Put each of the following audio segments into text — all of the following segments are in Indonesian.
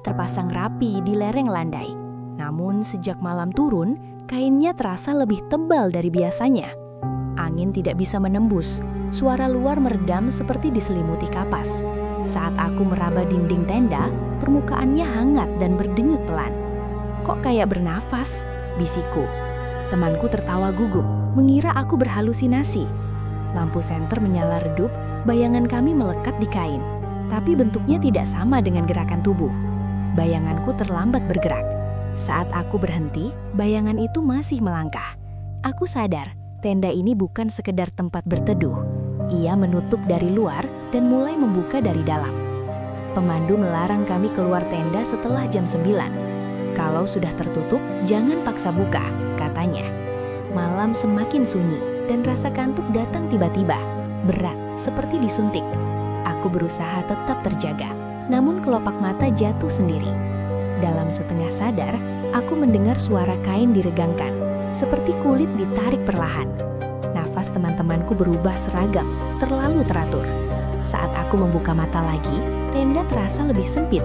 terpasang rapi di lereng landai. Namun sejak malam turun, kainnya terasa lebih tebal dari biasanya. Angin tidak bisa menembus, suara luar meredam seperti diselimuti kapas. Saat aku meraba dinding tenda, permukaannya hangat dan berdenyut pelan. "Kok kayak bernafas?" bisikku. Temanku tertawa gugup, mengira aku berhalusinasi. Lampu senter menyala redup, bayangan kami melekat di kain. Tapi bentuknya tidak sama dengan gerakan tubuh. Bayanganku terlambat bergerak. Saat aku berhenti, bayangan itu masih melangkah. Aku sadar, tenda ini bukan sekedar tempat berteduh. Ia menutup dari luar dan mulai membuka dari dalam. Pemandu melarang kami keluar tenda setelah jam 9. "Kalau sudah tertutup, jangan paksa buka," katanya. Malam semakin sunyi dan rasa kantuk datang tiba-tiba, berat seperti disuntik. Aku berusaha tetap terjaga, namun kelopak mata jatuh sendiri. Dalam setengah sadar, aku mendengar suara kain diregangkan, seperti kulit ditarik perlahan. Nafas teman-temanku berubah seragam, terlalu teratur. Saat aku membuka mata lagi, tenda terasa lebih sempit.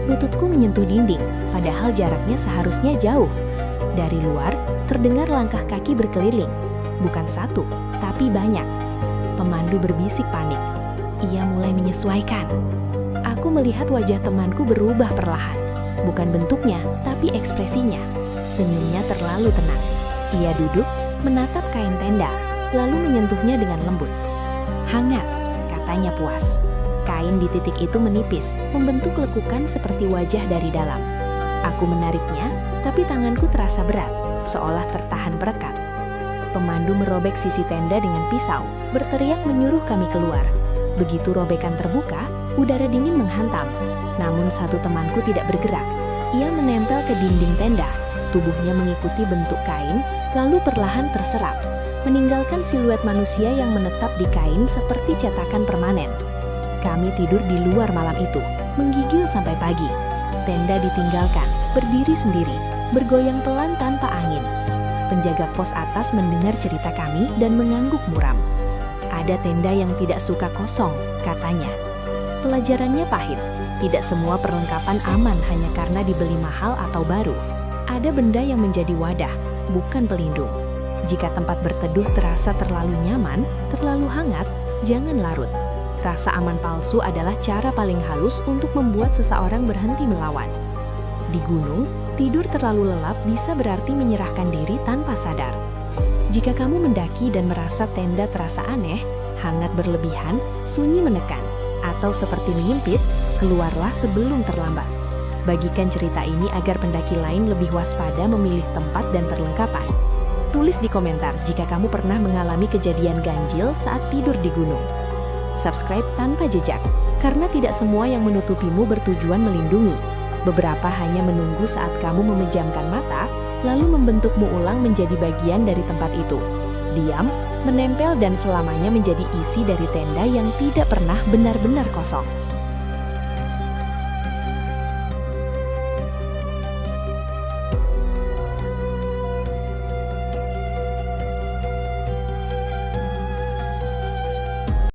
Lututku menyentuh dinding, padahal jaraknya seharusnya jauh. Dari luar, terdengar langkah kaki berkeliling. Bukan satu, tapi banyak. Pemandu berbisik panik. Ia mulai menyesuaikan. Aku melihat wajah temanku berubah perlahan. Bukan bentuknya, tapi ekspresinya. Senyumnya terlalu tenang. Ia duduk, menatap kain tenda, lalu menyentuhnya dengan lembut. "Hangat," katanya puas. Kain di titik itu menipis, membentuk lekukan seperti wajah dari dalam. Aku menariknya, tapi tanganku terasa berat, seolah tertahan perekat. Pemandu merobek sisi tenda dengan pisau, berteriak menyuruh kami keluar. Begitu robekan terbuka, udara dingin menghantam. Namun satu temanku tidak bergerak. Ia menempel ke dinding tenda, tubuhnya mengikuti bentuk kain, lalu perlahan terserap, meninggalkan siluet manusia yang menetap di kain seperti cetakan permanen. Kami tidur di luar malam itu, menggigil sampai pagi. Tenda ditinggalkan, berdiri sendiri, bergoyang pelan tanpa angin. Penjaga pos atas mendengar cerita kami dan mengangguk muram. "Ada tenda yang tidak suka kosong," katanya. Pelajarannya pahit. Tidak semua perlengkapan aman hanya karena dibeli mahal atau baru. Ada benda yang menjadi wadah, bukan pelindung. Jika tempat berteduh terasa terlalu nyaman, terlalu hangat, jangan larut. Rasa aman palsu adalah cara paling halus untuk membuat seseorang berhenti melawan. Di gunung, tidur terlalu lelap bisa berarti menyerahkan diri tanpa sadar. Jika kamu mendaki dan merasa tenda terasa aneh, hangat berlebihan, sunyi menekan, atau seperti menyimpit, keluarlah sebelum terlambat. Bagikan cerita ini agar pendaki lain lebih waspada memilih tempat dan perlengkapan. Tulis di komentar jika kamu pernah mengalami kejadian ganjil saat tidur di gunung. Subscribe tanpa jejak, karena tidak semua yang menutupimu bertujuan melindungi. Beberapa hanya menunggu saat kamu memejamkan mata, lalu membentukmu ulang menjadi bagian dari tempat itu. Diam, menempel dan selamanya menjadi isi dari tenda yang tidak pernah benar-benar kosong.